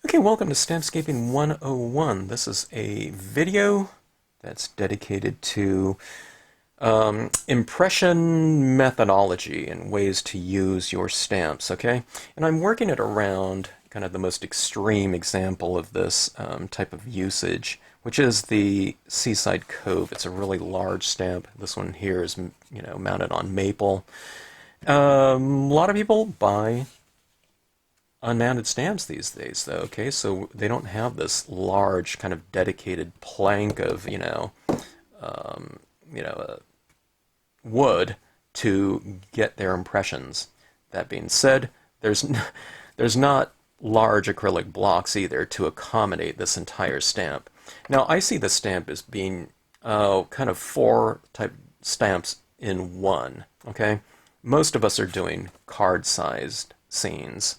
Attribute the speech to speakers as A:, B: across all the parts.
A: Okay, welcome to Stampscaping 101. This is a video that's dedicated to impression methodology and ways to use your stamps, okay? And I'm working it around kind of the most extreme example of this type of usage, which is the Seaside Cove. It's a really large stamp. This one here is, mounted on maple. A lot of people buy unmounted stamps these days, though, okay? So they don't have this large kind of dedicated plank of, wood to get their impressions. That being said, there's not large acrylic blocks either to accommodate this entire stamp. Now, I see the stamp as being kind of four type stamps in one, okay? Most of us are doing card-sized scenes.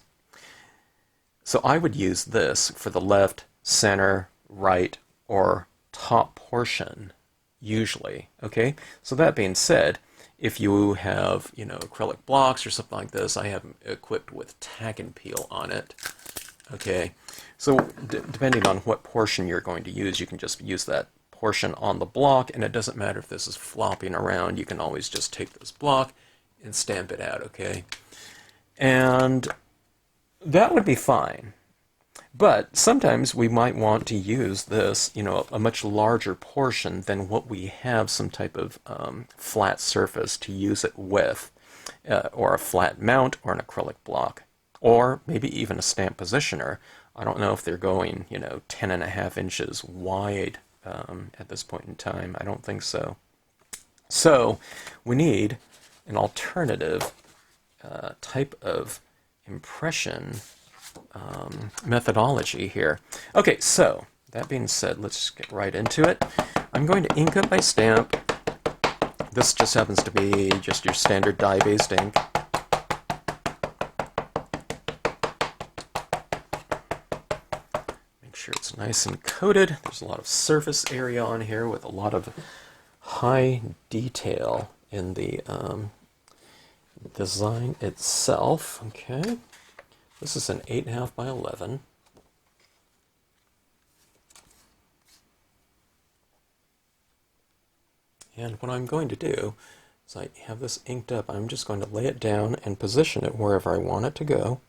A: So I would use this for the left, center, right, or top portion, usually, okay? So that being said, if you have, acrylic blocks or something like this, I have them equipped with tack and peel on it, okay? So depending on what portion you're going to use, you can just use that portion on the block, and it doesn't matter if this is flopping around, you can always just take this block and stamp it out, okay? And that would be fine. But sometimes we might want to use this, a much larger portion than what we have some type of flat surface to use it with, or a flat mount or an acrylic block, or maybe even a stamp positioner. I don't know if they're going, 10.5 inches wide at this point in time. I don't think so. So we need an alternative type of impression methodology here. Okay, so that being said, let's get right into it. I'm going to ink up my stamp. This just happens to be just your standard dye-based ink. Make sure it's nice and coated. There's a lot of surface area on here with a lot of high detail in the design itself. Okay. This is an 8.5 by 11. And what I'm going to do is I have this inked up. I'm just going to lay it down and position it wherever I want it to go.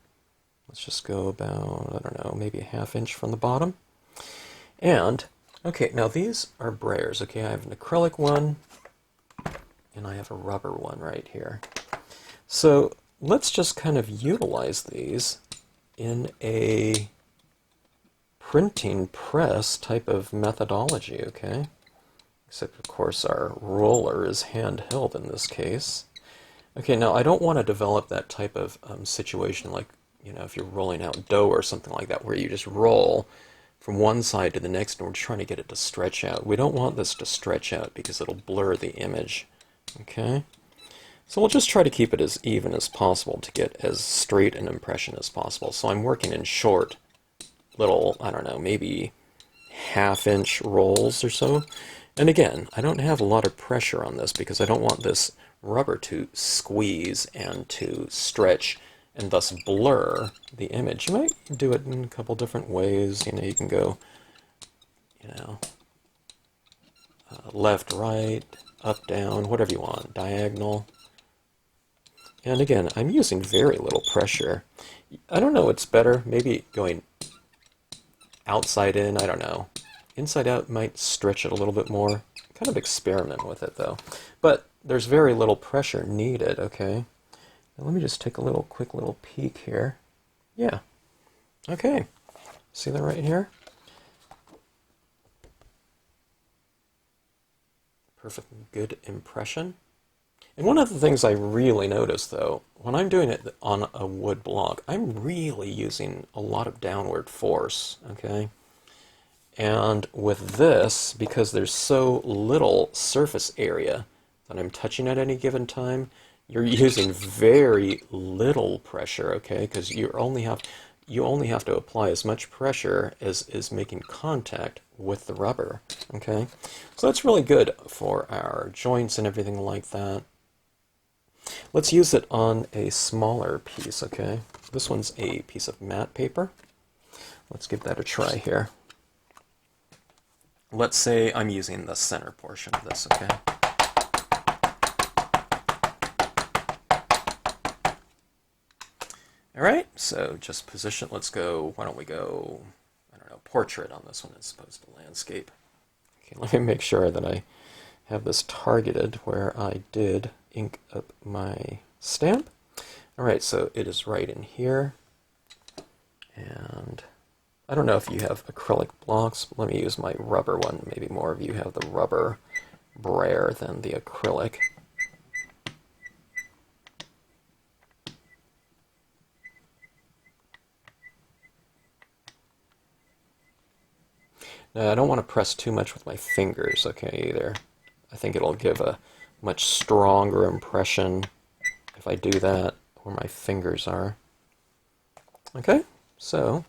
A: Let's just go about, I don't know, maybe a ½ inch from the bottom. And, okay, now these are brayers, okay? I have an acrylic one, and I have a rubber one right here. So let's just kind of utilize these in a printing press type of methodology, okay? Except, of course, our roller is handheld in this case. Okay, now I don't want to develop that type of situation like, if you're rolling out dough or something like that, where you just roll from one side to the next and we're trying to get it to stretch out. We don't want this to stretch out because it'll blur the image, okay? So we'll just try to keep it as even as possible to get as straight an impression as possible. So I'm working in short, little, I don't know, maybe ½ inch rolls or so. And again, I don't have a lot of pressure on this because I don't want this rubber to squeeze and to stretch and thus blur the image. You might do it in a couple different ways. You can go, left, right, up, down, whatever you want, diagonal. And again, I'm using very little pressure. I don't know what's better. Maybe going outside in, I don't know. Inside out might stretch it a little bit more. Kind of experiment with it, though. But there's very little pressure needed, okay? Now let me just take a quick little peek here. Yeah. Okay. See that right here? Perfect, good impression. And one of the things I really notice, though, when I'm doing it on a wood block, I'm really using a lot of downward force, okay? And with this, because there's so little surface area that I'm touching at any given time, you're using very little pressure, okay? Because you only have to apply as much pressure as is making contact with the rubber, okay? So that's really good for our joints and everything like that. Let's use it on a smaller piece, okay? This one's a piece of matte paper. let's give that a try here. Let's say I'm using the center portion of this, okay? All right, so just position, let's go, why don't we go, I don't know, portrait on this one as opposed to landscape. Okay, let me make sure that I have this targeted where I did ink up my stamp. All right, so it is right in here. And I don't know if you have acrylic blocks. Let me use my rubber one. Maybe more of you have the rubber brayer than the acrylic. Now, I don't want to press too much with my fingers, okay, either. I think it'll give a much stronger impression if I do that where my fingers are. Okay, so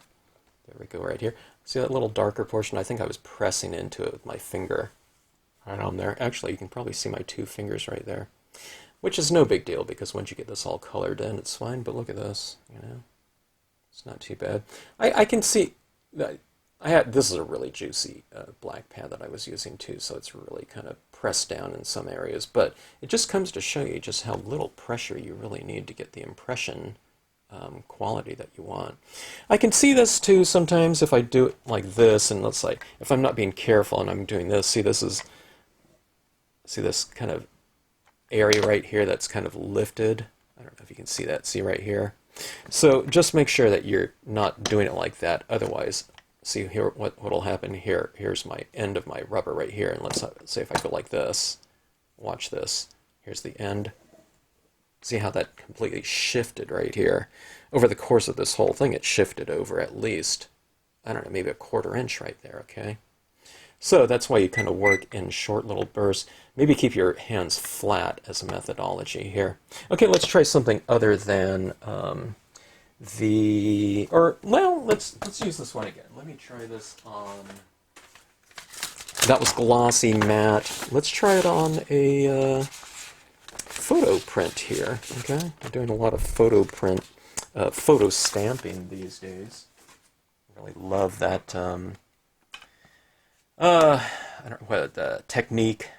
A: there we go right here. See that little darker portion? I think I was pressing into it with my finger right on there. Actually, you can probably see my two fingers right there, which is no big deal because once you get this all colored in, it's fine. But look at this, you know, it's not too bad. I can see that this is a really juicy black pad that I was using too, so it's really kind of pressed down in some areas. But it just comes to show you just how little pressure you really need to get the impression quality that you want. I can see this too sometimes if I do it like this, and let's say if I'm not being careful and I'm doing this, see this kind of area right here that's kind of lifted. I don't know if you can see that. See right here. So just make sure that you're not doing it like that. Otherwise, see here what'll happen here. Here's my end of my rubber right here, and let's say if I go like this. Watch this. Here's the end. See how that completely shifted right here. Over the course of this whole thing, it shifted over at least, I don't know, maybe a 1/4 inch right there, okay? So that's why you kind of work in short little bursts. Maybe keep your hands flat as a methodology here. Okay, let's try something other than let's use this one again. Let me try this on, that was glossy matte. Let's try it on a photo print here, okay? I'm doing a lot of photo print, photo stamping these days. I really love that, I don't know what the technique.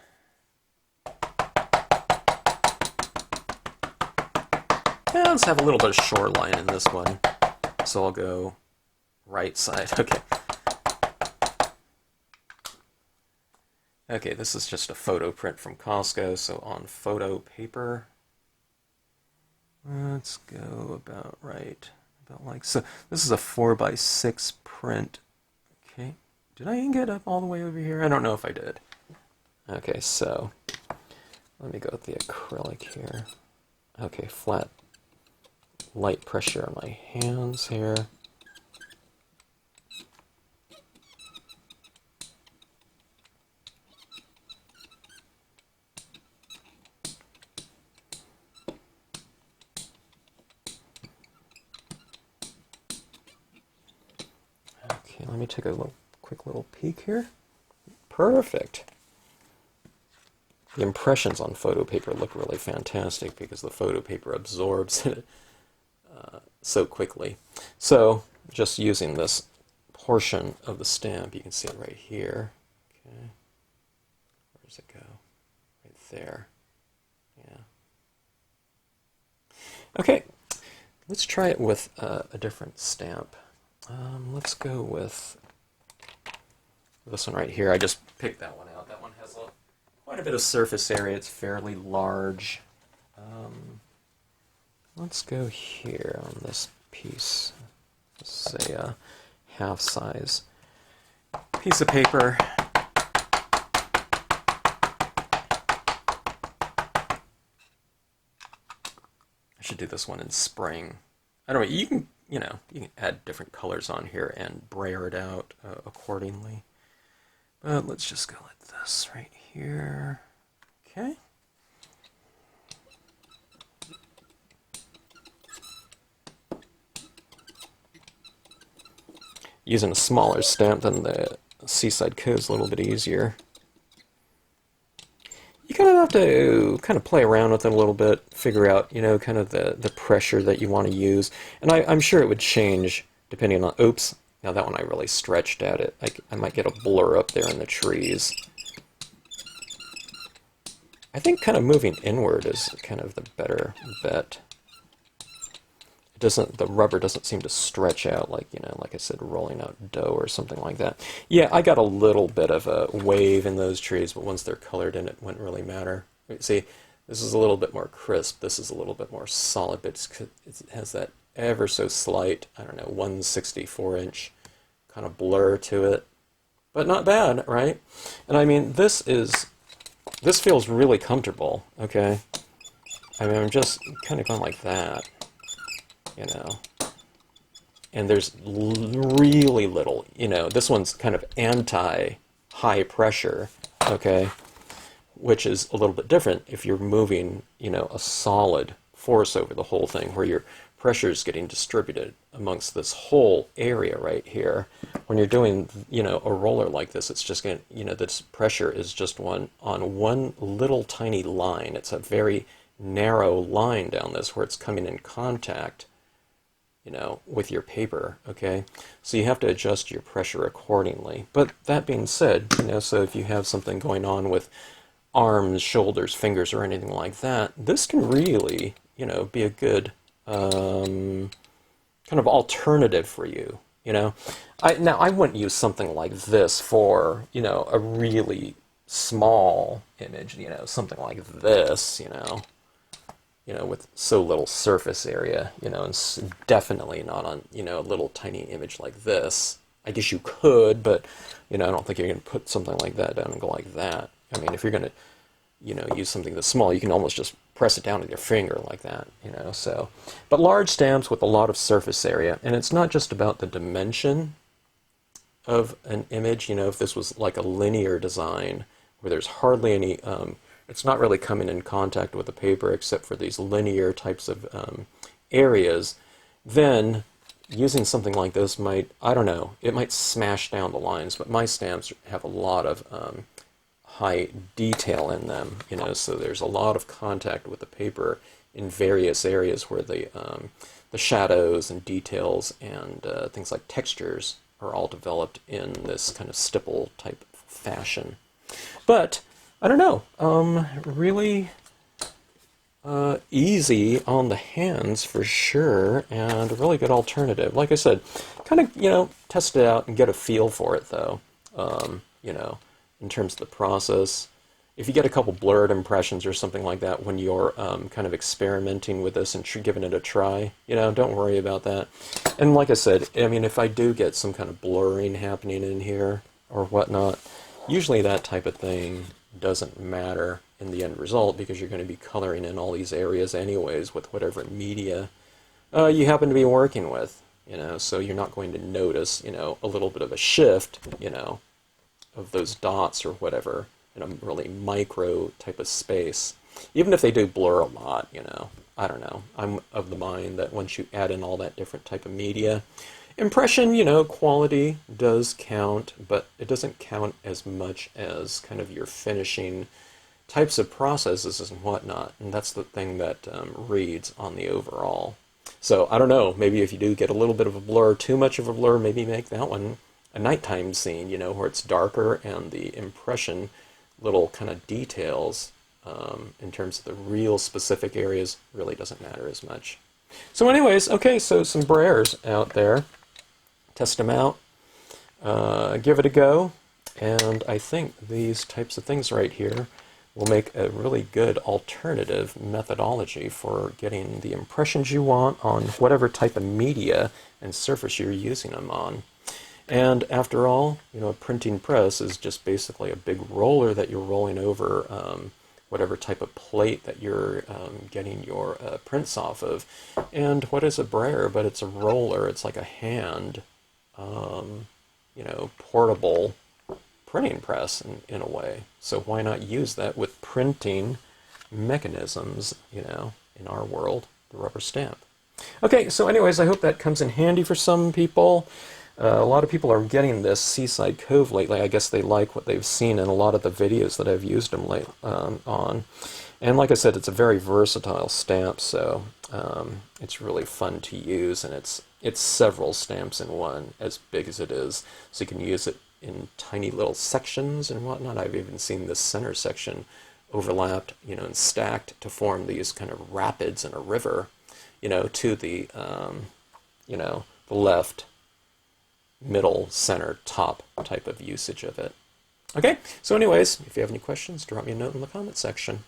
A: Yeah, let's have a little bit of shoreline in this one. So I'll go right side, okay. Okay, this is just a photo print from Costco, so on photo paper, let's go about right, about like so. This is a 4x6 print. Okay, did I ink it up all the way over here? I don't know if I did. Okay, so let me go with the acrylic here. Okay, flat, light pressure on my hands here. Let me take a quick little peek here. Perfect. The impressions on photo paper look really fantastic because the photo paper absorbs it so quickly. So just using this portion of the stamp, you can see it right here. Okay, where does it go? Right there. Yeah. Okay, let's try it with a different stamp. Let's go with this one right here. I just picked that one out. That one has quite a bit of surface area. It's fairly large. Let's go here on this piece. This is a half-size piece of paper. I should do this one in spring. I don't know. You can add different colors on here and brayer it out accordingly. But let's just go like this right here. Okay. Using a smaller stamp than the Seaside Cove is a little bit easier. You kind of have to kind of play around with it a little bit, figure out, kind of the pressure that you want to use. And I'm sure it would change depending on, oops, Now that one I really stretched at it. I might get a blur up there in the trees. I think kind of moving inward is kind of the better bet. It doesn't, the rubber doesn't seem to stretch out like, you know, like I said, rolling out dough or something like that. Yeah, I got a little bit of a wave in those trees, but once they're colored in, it wouldn't really matter. See, this is a little bit more crisp. This is a little bit more solid, but it has that ever so slight, I don't know, 1/64" kind of blur to it. But not bad, right? And I mean, this feels really comfortable, okay? I mean, I'm just kind of going like that, you know. And there's really little, you know, this one's kind of anti-high pressure, okay? Which is a little bit different if you're moving, you know, a solid force over the whole thing, where your pressure is getting distributed amongst this whole area right here. When you're doing, you know, a roller like this, it's just going to, you know, this pressure is just on one little tiny line. It's a very narrow line down this where it's coming in contact, you know, with your paper, okay? So you have to adjust your pressure accordingly. But that being said, you know, so if you have something going on with arms, shoulders, fingers, or anything like that, this can really, you know, be a good kind of alternative for you, you know. Now, I wouldn't use something like this for, you know, a really small image, you know, something like this, you know, with so little surface area, you know, and definitely not on, you know, a little tiny image like this. I guess you could, but, you know, I don't think you're going to put something like that down and go like that. I mean, if you're going to, you know, use something that's small, you can almost just press it down with your finger like that, you know, so. But large stamps with a lot of surface area, and it's not just about the dimension of an image, you know, if this was like a linear design where there's hardly any, it's not really coming in contact with the paper except for these linear types of areas, then using something like this might, I don't know, it might smash down the lines, but my stamps have a lot of high detail in them, you know, so there's a lot of contact with the paper in various areas where the shadows and details and things like textures are all developed in this kind of stipple type fashion. But I don't know, really easy on the hands for sure, and a really good alternative. Like I said, kind of, you know, test it out and get a feel for it though, you know, in terms of the process. If you get a couple blurred impressions or something like that when you're kind of experimenting with this and giving it a try, you know, don't worry about that. And like I said, I mean, if I do get some kind of blurring happening in here or whatnot, usually that type of thing doesn't matter in the end result, because you're going to be coloring in all these areas anyways with whatever media you happen to be working with, you know, so you're not going to notice, you know, a little bit of a shift, you know, of those dots or whatever in a really micro type of space. Even if they do blur a lot, you know, I don't know. I'm of the mind that once you add in all that different type of media, impression, you know, quality does count, but it doesn't count as much as kind of your finishing types of processes and whatnot, and that's the thing that reads on the overall. So, I don't know, maybe if you do get a little bit of a blur, too much of a blur, maybe make that one a nighttime scene, you know, where it's darker and the impression, little kind of details in terms of the real specific areas really doesn't matter as much. So anyways, okay, so some brayers out there. Test them out, give it a go, and I think these types of things right here will make a really good alternative methodology for getting the impressions you want on whatever type of media and surface you're using them on. And after all, you know, a printing press is just basically a big roller that you're rolling over whatever type of plate that you're getting your prints off of. And what is a brayer? But it's a roller. It's like a hand, you know, portable printing press in a way. So why not use that with printing mechanisms, you know, in our world, the rubber stamp. Okay, so anyways, I hope that comes in handy for some people. A lot of people are getting this Seaside Cove lately. I guess they like what they've seen in a lot of the videos that I've used them on. And like I said, it's a very versatile stamp, so it's really fun to use, and it's it's several stamps in one, as big as it is. So you can use it in tiny little sections and whatnot. I've even seen this center section overlapped, and stacked to form these kind of rapids in a river, to the, the left, middle, center, top type of usage of it. Okay, so anyways, if you have any questions, drop me a note in the comment section.